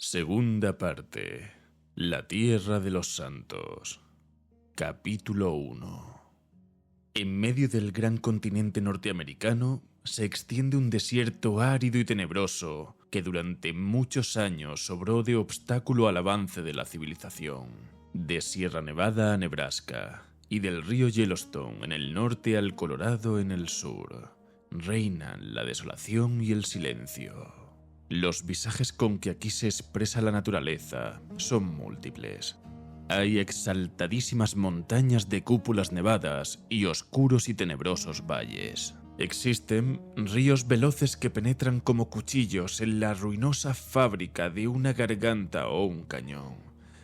Segunda parte. La Tierra de los Santos. Capítulo 1. En medio del gran continente norteamericano se extiende un desierto árido y tenebroso que durante muchos años sobró de obstáculo al avance de la civilización. De Sierra Nevada a Nebraska y del río Yellowstone en el norte al Colorado en el sur, reinan la desolación y el silencio. Los visajes con que aquí se expresa la naturaleza son múltiples. Hay exaltadísimas montañas de cúpulas nevadas y oscuros y tenebrosos valles. Existen ríos veloces que penetran como cuchillos en la ruinosa fábrica de una garganta o un cañón,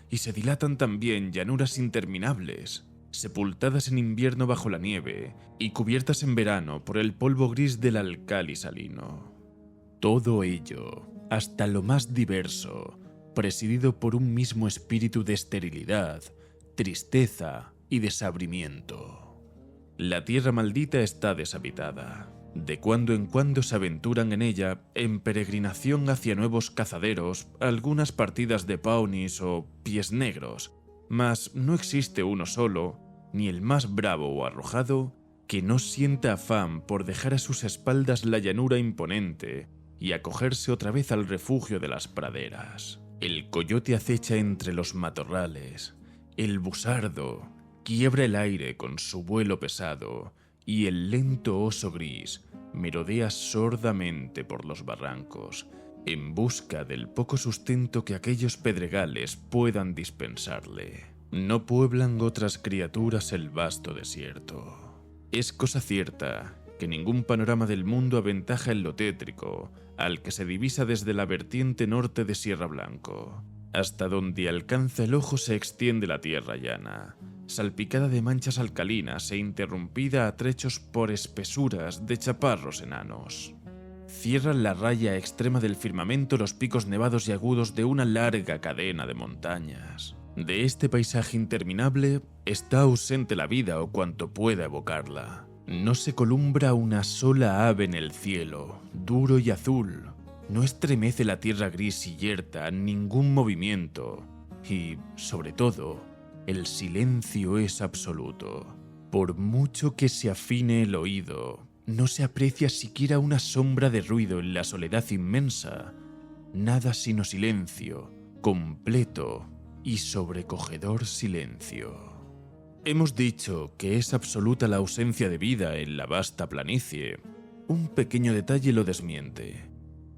y se dilatan también llanuras interminables, sepultadas en invierno bajo la nieve y cubiertas en verano por el polvo gris del alcali salino. Todo ello, hasta lo más diverso, presidido por un mismo espíritu de esterilidad, tristeza y desabrimiento. La tierra maldita está deshabitada. De cuando en cuando se aventuran en ella, en peregrinación hacia nuevos cazaderos, algunas partidas de pawnis o pies negros, mas no existe uno solo, ni el más bravo o arrojado, que no sienta afán por dejar a sus espaldas la llanura imponente y acogerse otra vez al refugio de las praderas. El coyote acecha entre los matorrales, el busardo quiebra el aire con su vuelo pesado y el lento oso gris merodea sordamente por los barrancos en busca del poco sustento que aquellos pedregales puedan dispensarle. No pueblan otras criaturas el vasto desierto. Es cosa cierta que ningún panorama del mundo aventaja en lo tétrico al que se divisa desde la vertiente norte de Sierra Blanco. Hasta donde alcanza el ojo se extiende la tierra llana, salpicada de manchas alcalinas e interrumpida a trechos por espesuras de chaparros enanos. Cierran la raya extrema del firmamento los picos nevados y agudos de una larga cadena de montañas. De este paisaje interminable está ausente la vida o cuanto pueda evocarla. No se columbra una sola ave en el cielo, duro y azul. No estremece la tierra gris y yerta ningún movimiento. Y, sobre todo, el silencio es absoluto. Por mucho que se afine el oído, no se aprecia siquiera una sombra de ruido en la soledad inmensa. Nada sino silencio, completo y sobrecogedor silencio. Hemos dicho que es absoluta la ausencia de vida en la vasta planicie. Un pequeño detalle lo desmiente.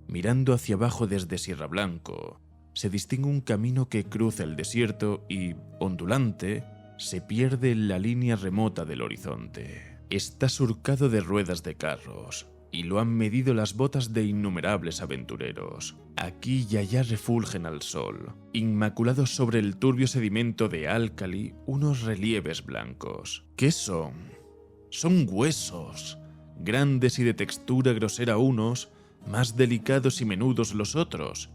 Mirando hacia abajo desde Sierra Blanco, se distingue un camino que cruza el desierto y, ondulante, se pierde en la línea remota del horizonte. Está surcado de ruedas de carros, y lo han medido las botas de innumerables aventureros. Aquí y allá refulgen al sol, inmaculados sobre el turbio sedimento de álcali, unos relieves blancos. ¿Qué son? Son huesos, grandes y de textura grosera unos, más delicados y menudos los otros.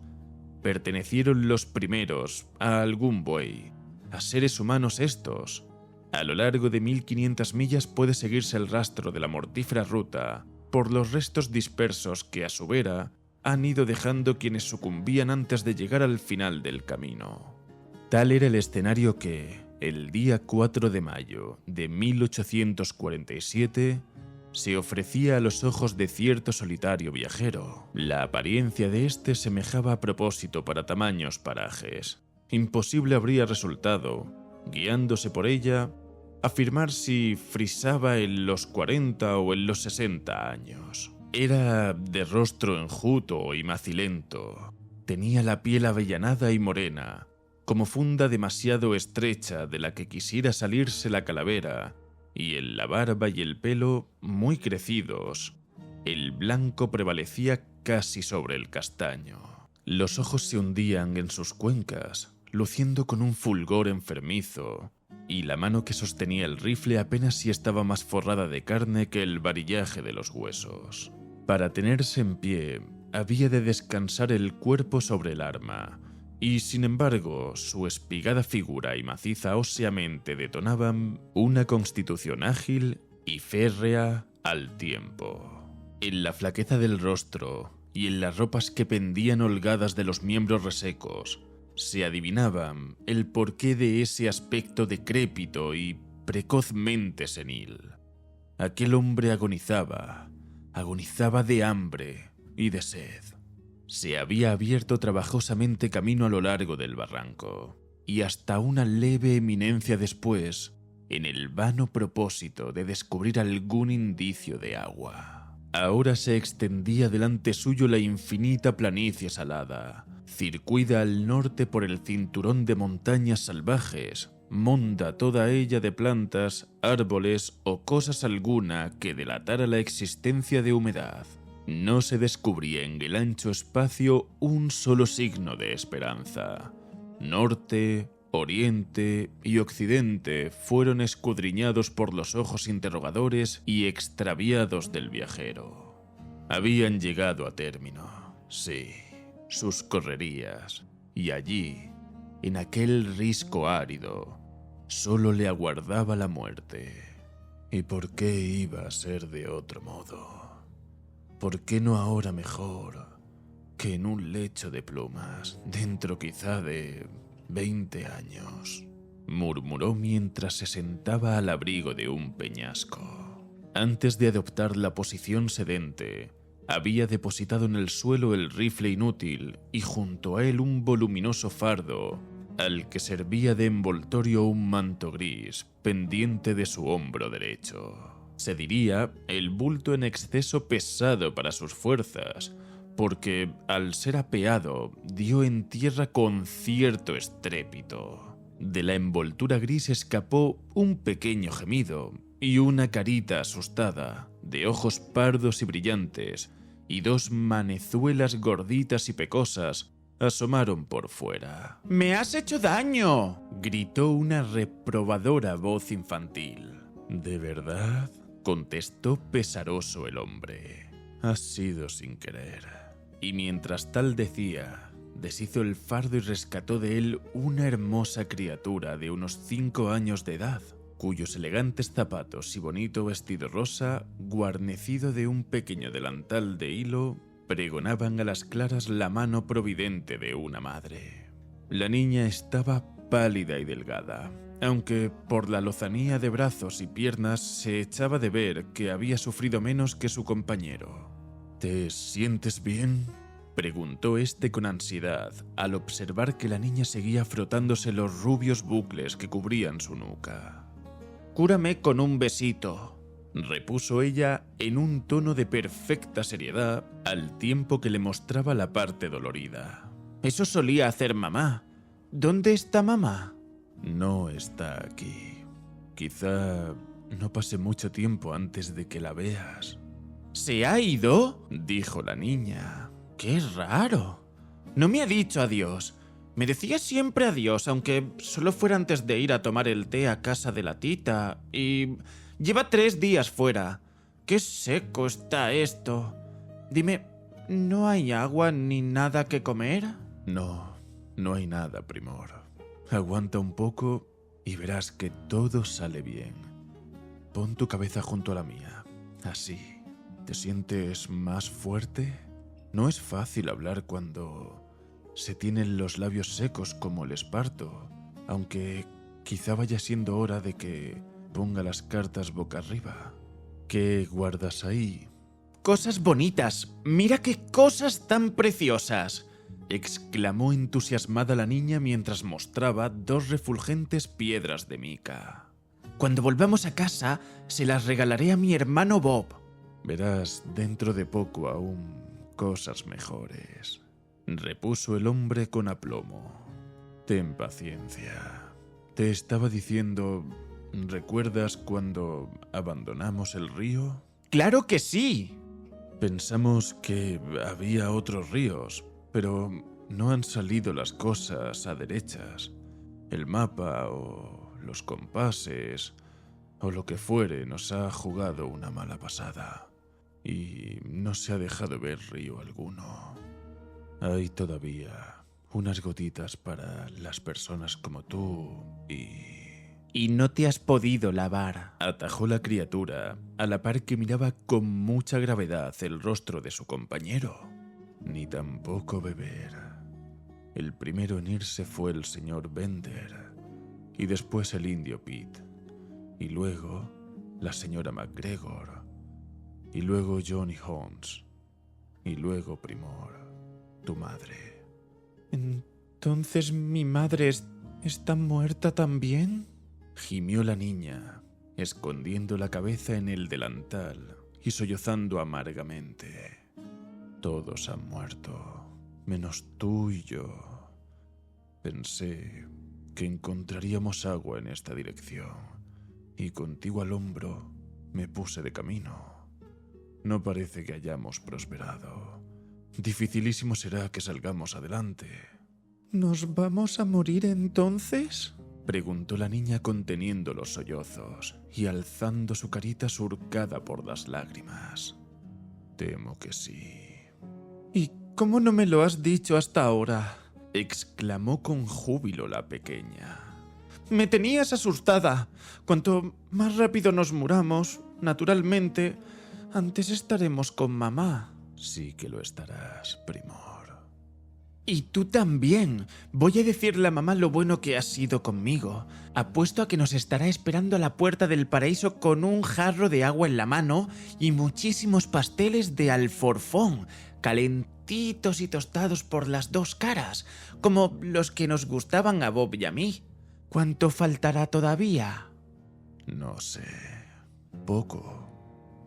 Pertenecieron los primeros a algún buey, a seres humanos estos. A lo largo de 1500 millas puede seguirse el rastro de la mortífera ruta por los restos dispersos que a su vera han ido dejando quienes sucumbían antes de llegar al final del camino. Tal era el escenario que, el día 4 de mayo de 1847, se ofrecía a los ojos de cierto solitario viajero. La apariencia de éste semejaba a propósito para tamaños parajes. Imposible habría resultado, guiándose por ella, afirmar si frisaba en los 40 o en los 60 años. Era de rostro enjuto y macilento. Tenía la piel avellanada y morena, como funda demasiado estrecha de la que quisiera salirse la calavera, y en la barba y el pelo muy crecidos. El blanco prevalecía casi sobre el castaño. Los ojos se hundían en sus cuencas, luciendo con un fulgor enfermizo, y la mano que sostenía el rifle apenas si estaba más forrada de carne que el varillaje de los huesos. Para tenerse en pie, había de descansar el cuerpo sobre el arma, y sin embargo, su espigada figura y maciza óseamente detonaban una constitución ágil y férrea al tiempo. En la flaqueza del rostro y en las ropas que pendían holgadas de los miembros resecos se adivinaba el porqué de ese aspecto decrépito y precozmente senil. Aquel hombre agonizaba de hambre y de sed. Se había abierto trabajosamente camino a lo largo del barranco, y hasta una leve eminencia después, en el vano propósito de descubrir algún indicio de agua. Ahora se extendía delante suyo la infinita planicie salada, circuida al norte por el cinturón de montañas salvajes, monda toda ella de plantas, árboles o cosas alguna que delatara la existencia de humedad. No se descubría en el ancho espacio un solo signo de esperanza. Norte, oriente y occidente fueron escudriñados por los ojos interrogadores y extraviados del viajero. Habían llegado a término, sí, sus correrías, y allí, en aquel risco árido, solo le aguardaba la muerte. ¿Y por qué iba a ser de otro modo? ¿Por qué no ahora mejor que en un lecho de plumas, dentro quizá de 20 años? Murmuró mientras se sentaba al abrigo de un peñasco. Antes de adoptar la posición sedente, había depositado en el suelo el rifle inútil y junto a él un voluminoso fardo, al que servía de envoltorio un manto gris pendiente de su hombro derecho. Se diría el bulto en exceso pesado para sus fuerzas, porque al ser apeado dio en tierra con cierto estrépito. De la envoltura gris escapó un pequeño gemido y una carita asustada, de ojos pardos y brillantes, y dos manezuelas gorditas y pecosas asomaron por fuera. «¡Me has hecho daño!», gritó una reprobadora voz infantil. «¿De verdad?», contestó pesaroso el hombre. «Ha sido sin querer». Y mientras tal decía, deshizo el fardo y rescató de él una hermosa criatura de unos 5 años de edad, cuyos elegantes zapatos y bonito vestido rosa, guarnecido de un pequeño delantal de hilo, pregonaban a las claras la mano providente de una madre. La niña estaba pálida y delgada, aunque por la lozanía de brazos y piernas se echaba de ver que había sufrido menos que su compañero. «¿Te sientes bien?», preguntó este con ansiedad, al observar que la niña seguía frotándose los rubios bucles que cubrían su nuca. «Cúrame con un besito», repuso ella en un tono de perfecta seriedad, al tiempo que le mostraba la parte dolorida. «Eso solía hacer mamá. ¿Dónde está mamá?». «No está aquí. Quizá no pase mucho tiempo antes de que la veas». «¿Se ha ido?», dijo la niña. «Qué raro. No me ha dicho adiós. Me decía siempre adiós, aunque solo fuera antes de ir a tomar el té a casa de la tita. Y lleva 3 días fuera. Qué seco está esto. Dime, ¿no hay agua ni nada que comer?». «No, no hay nada, Primor. Aguanta un poco y verás que todo sale bien. Pon tu cabeza junto a la mía. Así. ¿Te sientes más fuerte? No es fácil hablar cuando se tienen los labios secos como el esparto, aunque quizá vaya siendo hora de que ponga las cartas boca arriba. ¿Qué guardas ahí?». «Cosas bonitas. Mira qué cosas tan preciosas», exclamó entusiasmada la niña mientras mostraba 2 refulgentes piedras de mica. «Cuando volvamos a casa, se las regalaré a mi hermano Bob». «Verás dentro de poco aún cosas mejores», repuso el hombre con aplomo. «Ten paciencia. Te estaba diciendo, ¿recuerdas cuando abandonamos el río?». «¡Claro que sí!». «Pensamos que había otros ríos, pero no han salido las cosas a derechas. El mapa o los compases o lo que fuere nos ha jugado una mala pasada y no se ha dejado ver río alguno. Hay todavía unas gotitas para las personas como tú y no te has podido lavar», atajó la criatura, a la par que miraba con mucha gravedad el rostro de su compañero. ni tampoco beber. El primero en irse fue el señor Bender, y después el indio Pete, y luego la señora MacGregor, y luego Johnny Holmes, y luego Primor, tu madre. ¿Entonces mi madre está muerta también? Gimió la niña, escondiendo la cabeza en el delantal y sollozando amargamente. Todos han muerto, menos tú y yo. Pensé que encontraríamos agua en esta dirección, y contigo al hombro me puse de camino. No parece que hayamos prosperado. Dificilísimo será que salgamos adelante. ¿Nos vamos a morir entonces? Preguntó la niña conteniendo los sollozos y alzando su carita surcada por las lágrimas. Temo que sí. ¿Y cómo no me lo has dicho hasta ahora? Exclamó con júbilo la pequeña. Me tenías asustada. Cuanto más rápido nos muramos, naturalmente, antes estaremos con mamá. Sí que lo estarás, Primor. Y tú también. Voy a decirle a mamá lo bueno que has sido conmigo. Apuesto a que nos estará esperando a la puerta del paraíso con un jarro de agua en la mano y muchísimos pasteles de alforfón, calentitos y tostados por las dos caras, como los que nos gustaban a Bob y a mí. ¿Cuánto faltará todavía? No sé. Poco.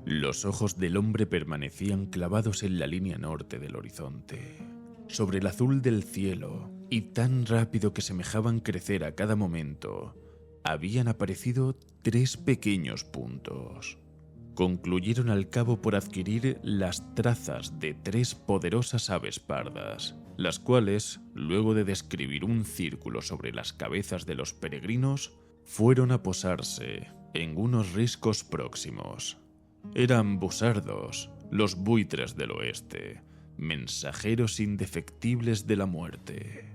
Los ojos del hombre permanecían clavados en la línea norte del horizonte, sobre el azul del cielo, y tan rápido que semejaban crecer a cada momento, habían aparecido 3 pequeños puntos. Concluyeron al cabo por adquirir las trazas de 3 poderosas aves pardas, las cuales, luego de describir un círculo sobre las cabezas de los peregrinos, fueron a posarse en unos riscos próximos. Eran busardos, los buitres del oeste, mensajeros indefectibles de la muerte.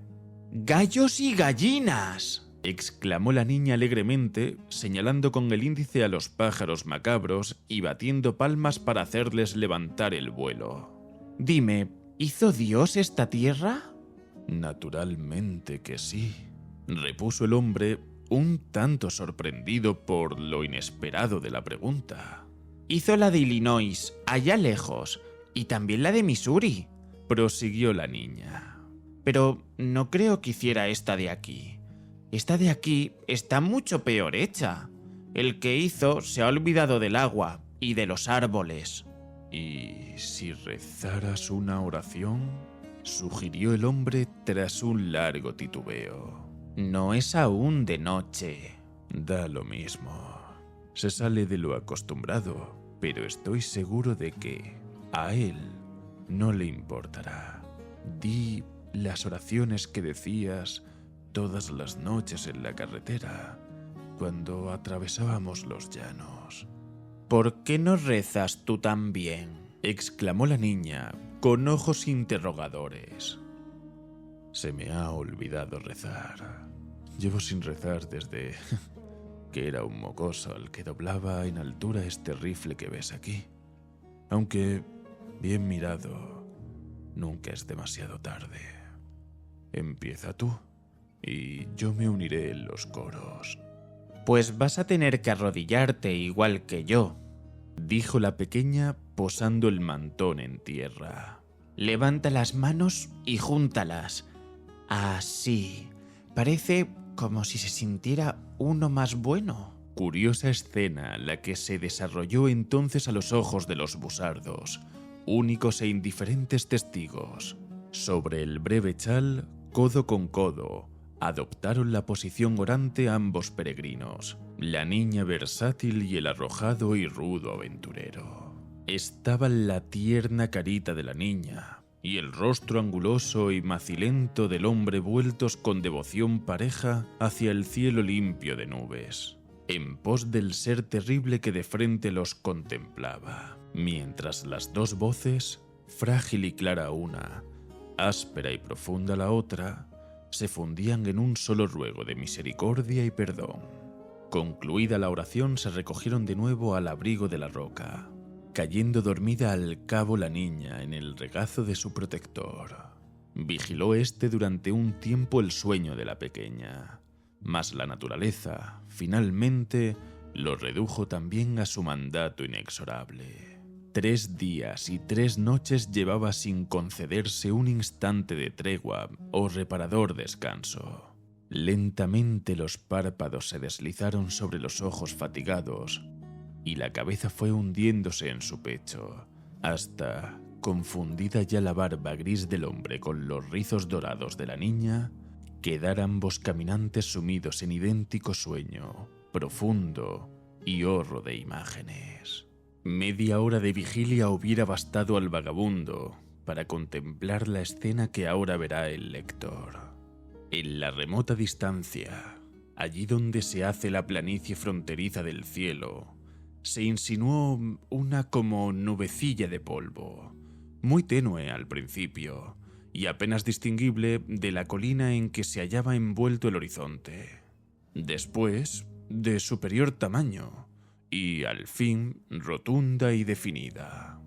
¡Gallos y gallinas!, exclamó la niña alegremente, señalando con el índice a los pájaros macabros y batiendo palmas para hacerles levantar el vuelo. Dime, ¿hizo Dios esta tierra? Naturalmente que sí, repuso el hombre, un tanto sorprendido por lo inesperado de la pregunta. Hizo la de Illinois, allá lejos, y también la de Missouri, prosiguió la niña. Pero no creo que hiciera esta de aquí. Esta de aquí está mucho peor hecha. El que hizo se ha olvidado del agua y de los árboles. ¿Y si rezaras una oración?, sugirió el hombre tras un largo titubeo. No es aún de noche. Da lo mismo. Se sale de lo acostumbrado, pero estoy seguro de que a él no le importará. Di las oraciones que decías todas las noches en la carretera, cuando atravesábamos los llanos. ¿Por qué no rezas tú también?, exclamó la niña, con ojos interrogadores. Se me ha olvidado rezar. Llevo sin rezar desde que era un mocoso al que doblaba en altura este rifle que ves aquí. Aunque, bien mirado, nunca es demasiado tarde. Empieza tú, y yo me uniré en los coros. Pues vas a tener que arrodillarte igual que yo, dijo la pequeña posando el mantón en tierra. Levanta las manos y júntalas. Así. Parece como si se sintiera uno más bueno. Curiosa escena la que se desarrolló entonces a los ojos de los busardos, únicos e indiferentes testigos. Sobre el breve chal, codo con codo, adoptaron la posición orante ambos peregrinos, la niña versátil y el arrojado y rudo aventurero. Estaba la tierna carita de la niña y el rostro anguloso y macilento del hombre vueltos con devoción pareja hacia el cielo limpio de nubes, en pos del ser terrible que de frente los contemplaba, mientras las 2 voces, frágil y clara una, áspera y profunda la otra, se fundían en un solo ruego de misericordia y perdón. Concluida la oración, se recogieron de nuevo al abrigo de la roca, cayendo dormida al cabo la niña en el regazo de su protector. Vigiló durante un tiempo el sueño de la pequeña, mas la naturaleza, finalmente, lo redujo también a su mandato inexorable. 3 días y 3 noches llevaba sin concederse un instante de tregua o reparador descanso. Lentamente los párpados se deslizaron sobre los ojos fatigados y la cabeza fue hundiéndose en su pecho, hasta, confundida ya la barba gris del hombre con los rizos dorados de la niña, quedar ambos caminantes sumidos en idéntico sueño, profundo y horro de imágenes. Media hora de vigilia hubiera bastado al vagabundo para contemplar la escena que ahora verá el lector. En la remota distancia, allí donde se hace la planicie fronteriza del cielo, se insinuó una como nubecilla de polvo, muy tenue al principio y apenas distinguible de la colina en que se hallaba envuelto el horizonte. Después, de superior tamaño y, al fin, rotunda y definida.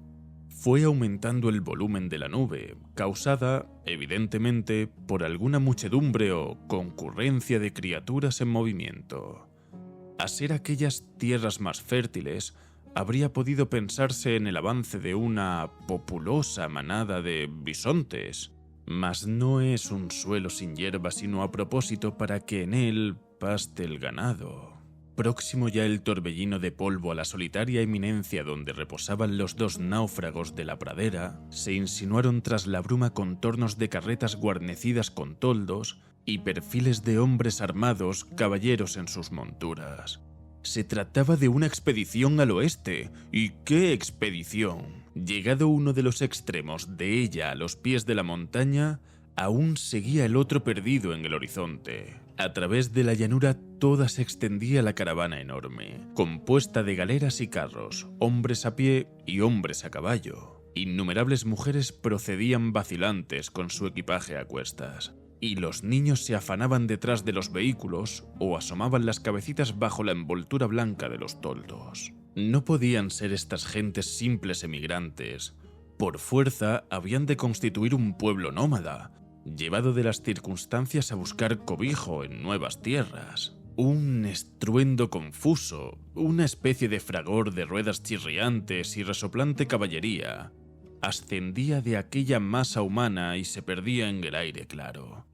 Fue aumentando el volumen de la nube, causada, evidentemente, por alguna muchedumbre o concurrencia de criaturas en movimiento. A ser aquellas tierras más fértiles, habría podido pensarse en el avance de una populosa manada de bisontes, mas no es un suelo sin hierba sino a propósito para que en él paste el ganado. Próximo ya el torbellino de polvo a la solitaria eminencia donde reposaban los 2 náufragos de la pradera, se insinuaron tras la bruma contornos de carretas guarnecidas con toldos y perfiles de hombres armados, caballeros en sus monturas. Se trataba de una expedición al oeste, y ¡qué expedición! Llegado uno de los extremos de ella a los pies de la montaña, aún seguía el otro perdido en el horizonte. A través de la llanura toda se extendía la caravana enorme, compuesta de galeras y carros, hombres a pie y hombres a caballo. Innumerables mujeres procedían vacilantes con su equipaje a cuestas, y los niños se afanaban detrás de los vehículos o asomaban las cabecitas bajo la envoltura blanca de los toldos. No podían ser estas gentes simples emigrantes. Por fuerza habían de constituir un pueblo nómada, llevado de las circunstancias a buscar cobijo en nuevas tierras. Un estruendo confuso, una especie de fragor de ruedas chirriantes y resoplante caballería, ascendía de aquella masa humana y se perdía en el aire claro.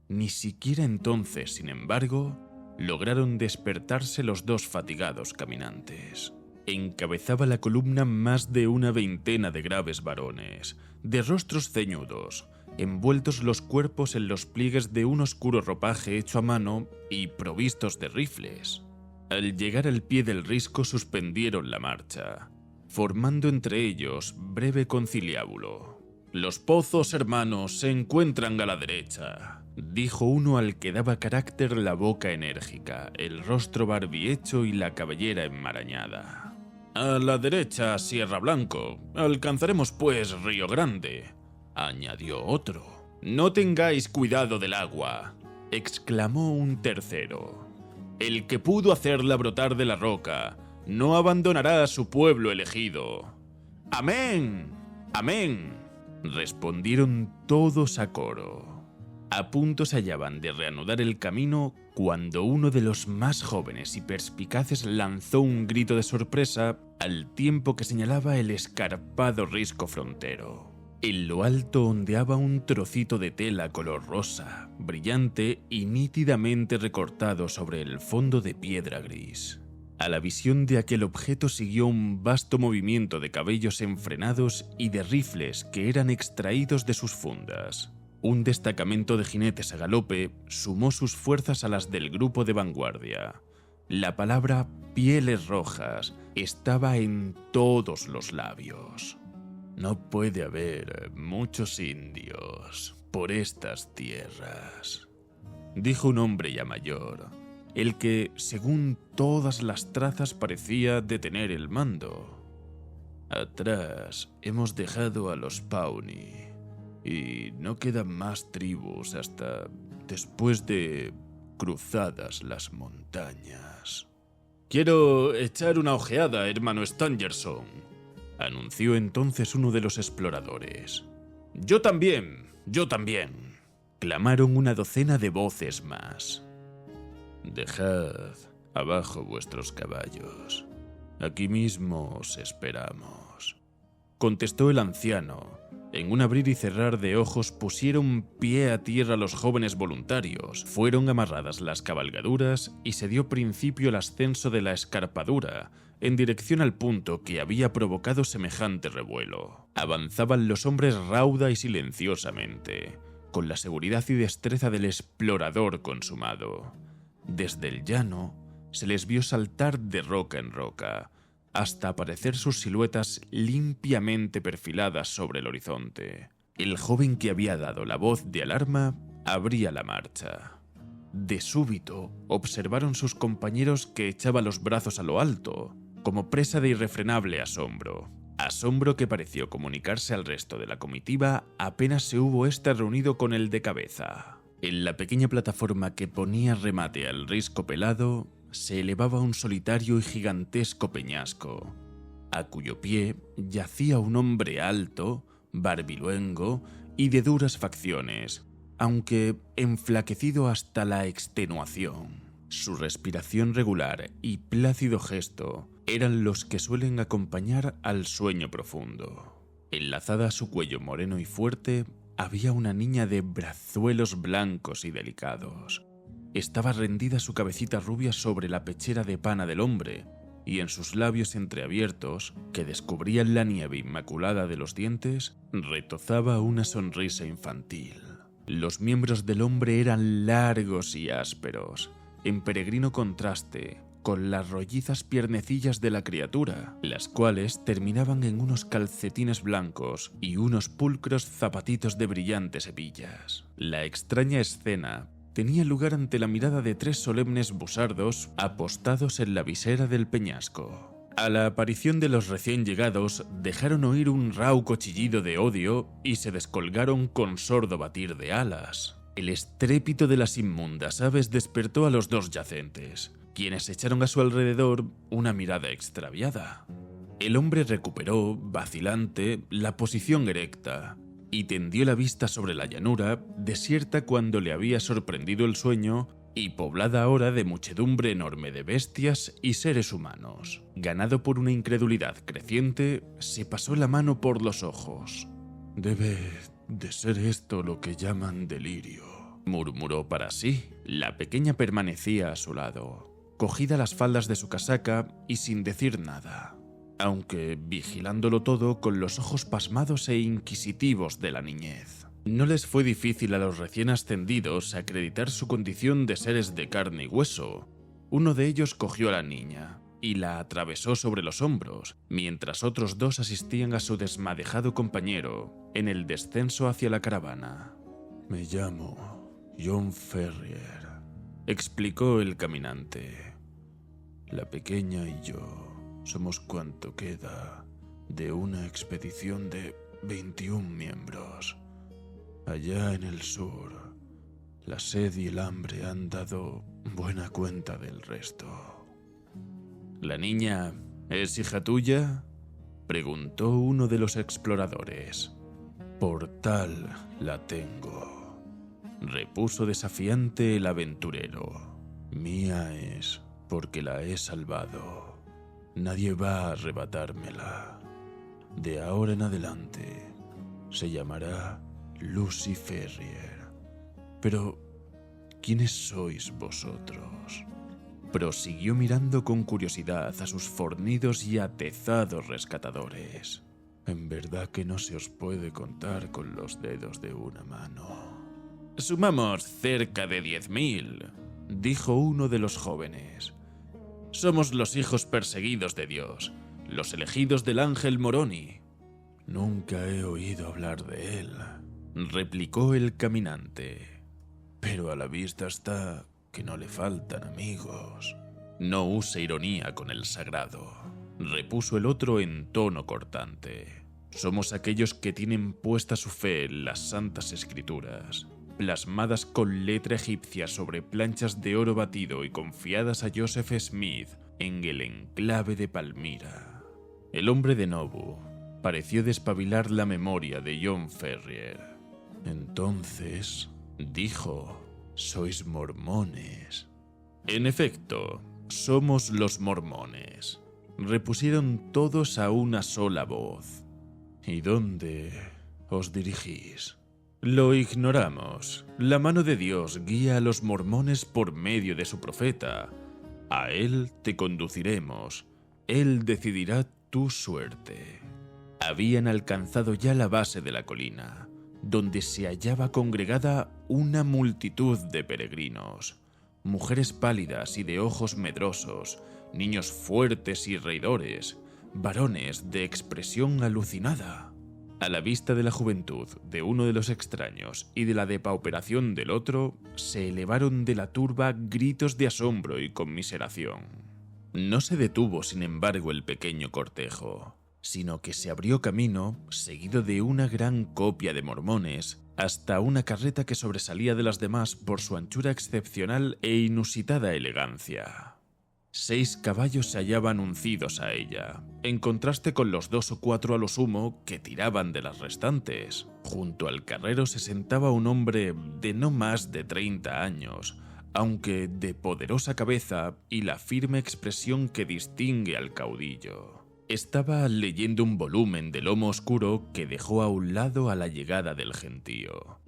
Ni siquiera entonces, sin embargo, lograron despertarse los 2 fatigados caminantes. Encabezaba la columna más de una veintena de graves varones, de rostros ceñudos, envueltos los cuerpos en los pliegues de un oscuro ropaje hecho a mano y provistos de rifles. Al llegar al pie del risco suspendieron la marcha, formando entre ellos breve conciliábulo. «Los pozos, hermanos, se encuentran a la derecha», dijo uno al que daba carácter la boca enérgica, el rostro barbihecho y la cabellera enmarañada. «A la derecha, Sierra Blanco. Alcanzaremos, pues, Río Grande», añadió otro. «No tengáis cuidado del agua», exclamó un tercero. «El que pudo hacerla brotar de la roca no abandonará a su pueblo elegido». «Amén, amén», respondieron todos a coro. A punto se hallaban de reanudar el camino cuando uno de los más jóvenes y perspicaces lanzó un grito de sorpresa al tiempo que señalaba el escarpado risco frontero. En lo alto ondeaba un trocito de tela color rosa, brillante y nítidamente recortado sobre el fondo de piedra gris. A la visión de aquel objeto siguió un vasto movimiento de cabellos enfrenados y de rifles que eran extraídos de sus fundas. Un destacamento de jinetes a galope sumó sus fuerzas a las del grupo de vanguardia. La palabra «pieles rojas» estaba en todos los labios. «No puede haber muchos indios por estas tierras», dijo un hombre ya mayor, el que, según todas las trazas, parecía detener el mando. «Atrás hemos dejado a los Pawnee y no quedan más tribus hasta después de cruzadas las montañas». «Quiero echar una ojeada, hermano Stangerson», anunció entonces uno de los exploradores. Yo también, clamaron una docena de voces más. Dejad abajo vuestros caballos. Aquí mismo os esperamos, contestó el anciano. En un abrir y cerrar de ojos pusieron pie a tierra los jóvenes voluntarios, fueron amarradas las cabalgaduras y se dio principio al ascenso de la escarpadura en dirección al punto que había provocado semejante revuelo. Avanzaban los hombres rauda y silenciosamente, con la seguridad y destreza del explorador consumado. Desde el llano se les vio saltar de roca en roca, hasta aparecer sus siluetas limpiamente perfiladas sobre el horizonte. El joven que había dado la voz de alarma abría la marcha. De súbito observaron sus compañeros que echaba los brazos a lo alto, como presa de irrefrenable asombro. Asombro que pareció comunicarse al resto de la comitiva apenas se hubo ésta reunido con el de cabeza. En la pequeña plataforma que ponía remate al risco pelado se elevaba un solitario y gigantesco peñasco, a cuyo pie yacía un hombre alto, barbiluengo y de duras facciones, aunque enflaquecido hasta la extenuación. Su respiración regular y plácido gesto eran los que suelen acompañar al sueño profundo. Enlazada a su cuello moreno y fuerte había una niña de brazuelos blancos y delicados. Estaba rendida su cabecita rubia sobre la pechera de pana del hombre, y en sus labios entreabiertos, que descubrían la nieve inmaculada de los dientes, retozaba una sonrisa infantil. Los miembros del hombre eran largos y ásperos, en peregrino contraste con las rollizas piernecillas de la criatura, las cuales terminaban en unos calcetines blancos y unos pulcros zapatitos de brillantes hebillas. La extraña escena tenía lugar ante la mirada de 3 solemnes busardos apostados en la visera del peñasco. A la aparición de los recién llegados dejaron oír un rauco chillido de odio y se descolgaron con sordo batir de alas. El estrépito de las inmundas aves despertó a los 2 yacentes, quienes echaron a su alrededor una mirada extraviada. El hombre recuperó, vacilante, la posición erecta y tendió la vista sobre la llanura, desierta cuando le había sorprendido el sueño y poblada ahora de muchedumbre enorme de bestias y seres humanos. Ganado por una incredulidad creciente, se pasó la mano por los ojos. «Debe de ser esto lo que llaman delirio», murmuró para sí. La pequeña permanecía a su lado, cogida las faldas de su casaca y sin decir nada, aunque vigilándolo todo con los ojos pasmados e inquisitivos de la niñez. No les fue difícil a los recién ascendidos acreditar su condición de seres de carne y hueso. Uno de ellos cogió a la niña y la atravesó sobre los hombros, mientras otros 2 asistían a su desmadejado compañero en el descenso hacia la caravana. «Me llamo John Ferrier», explicó el caminante. «La pequeña y yo somos cuanto queda de una expedición de 21 miembros. Allá en el sur, la sed y el hambre han dado buena cuenta del resto». «¿La niña es hija tuya?», preguntó uno de los exploradores. «Por tal la tengo», repuso desafiante el aventurero. «Mía es porque la he salvado. Nadie va a arrebatármela. De ahora en adelante se llamará Lucy Ferrier. Pero, ¿quiénes sois vosotros?», prosiguió mirando con curiosidad a sus fornidos y atezados rescatadores. «En verdad que no se os puede contar con los dedos de una mano». «Sumamos cerca de 10.000», dijo uno de los jóvenes. «Somos los hijos perseguidos de Dios, los elegidos del ángel Moroni». «Nunca he oído hablar de él», replicó el caminante. «Pero a la vista está que no le faltan amigos». «No use ironía con el sagrado», repuso el otro en tono cortante. «Somos aquellos que tienen puesta su fe en las santas escrituras, plasmadas con letra egipcia sobre planchas de oro batido y confiadas a Joseph Smith en el enclave de Palmira». El hombre de Nobu pareció despabilar la memoria de John Ferrier. Entonces, dijo, «Sois mormones». «En efecto, somos los mormones», repusieron todos a una sola voz. «¿Y dónde os dirigís?» «Lo ignoramos. La mano de Dios guía a los mormones por medio de su profeta. A él te conduciremos. Él decidirá tu suerte». Habían alcanzado ya la base de la colina, donde se hallaba congregada una multitud de peregrinos, mujeres pálidas y de ojos medrosos, niños fuertes y reidores, varones de expresión alucinada. A la vista de la juventud de uno de los extraños y de la depauperación del otro, se elevaron de la turba gritos de asombro y conmiseración. No se detuvo, sin embargo, el pequeño cortejo, sino que se abrió camino, seguido de una gran copia de mormones, hasta una carreta que sobresalía de las demás por su anchura excepcional e inusitada elegancia. 6 caballos se hallaban uncidos a ella, en contraste con los 2 o 4 a lo sumo que tiraban de las restantes. Junto al carrero se sentaba un hombre de no más de 30 años, aunque de poderosa cabeza y la firme expresión que distingue al caudillo. Estaba leyendo un volumen de lomo oscuro que dejó a un lado a la llegada del gentío.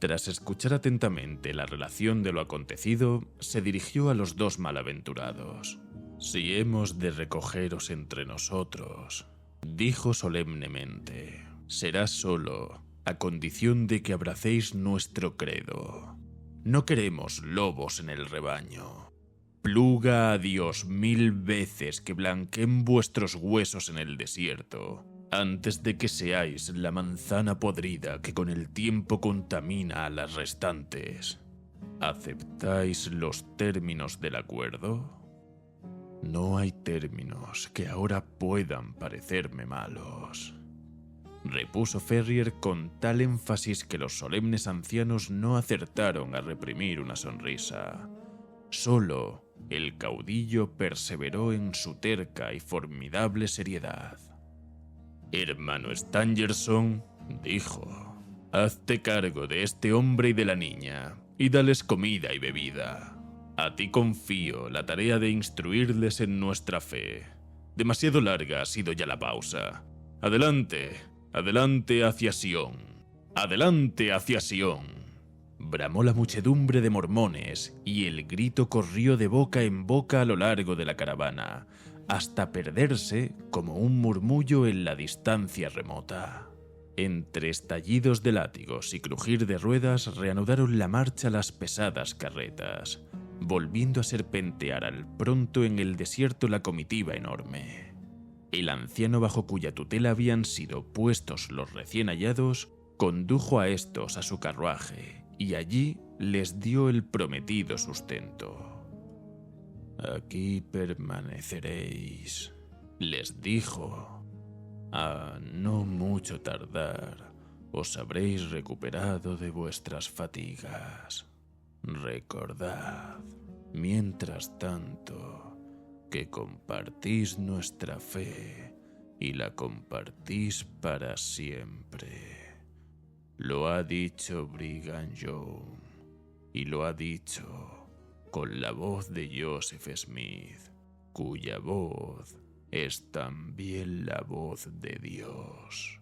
Tras escuchar atentamente la relación de lo acontecido, se dirigió a los 2 malaventurados. «Si hemos de recogeros entre nosotros», dijo solemnemente, «será solo a condición de que abracéis nuestro credo. No queremos lobos en el rebaño. Pluga a Dios 1000 veces que blanqueen vuestros huesos en el desierto, antes de que seáis la manzana podrida que con el tiempo contamina a las restantes. ¿Aceptáis los términos del acuerdo?» «No hay términos que ahora puedan parecerme malos», repuso Ferrier con tal énfasis que los solemnes ancianos no acertaron a reprimir una sonrisa. Solo el caudillo perseveró en su terca y formidable seriedad. «Hermano Stangerson», dijo, «hazte cargo de este hombre y de la niña, y dales comida y bebida. A ti confío la tarea de instruirles en nuestra fe. Demasiado larga ha sido ya la pausa. Adelante, adelante hacia Sion. Adelante hacia Sion». Bramó la muchedumbre de mormones y el grito corrió de boca en boca a lo largo de la caravana, hasta perderse como un murmullo en la distancia remota. Entre estallidos de látigos y crujir de ruedas reanudaron la marcha las pesadas carretas, volviendo a serpentear al pronto en el desierto la comitiva enorme. El anciano bajo cuya tutela habían sido puestos los recién hallados condujo a estos a su carruaje y allí les dio el prometido sustento. «Aquí permaneceréis», les dijo. «A no mucho tardar os habréis recuperado de vuestras fatigas. Recordad, mientras tanto, que compartís nuestra fe y la compartís para siempre. Lo ha dicho Brigham Young, y lo ha dicho con la voz de Joseph Smith, cuya voz es también la voz de Dios».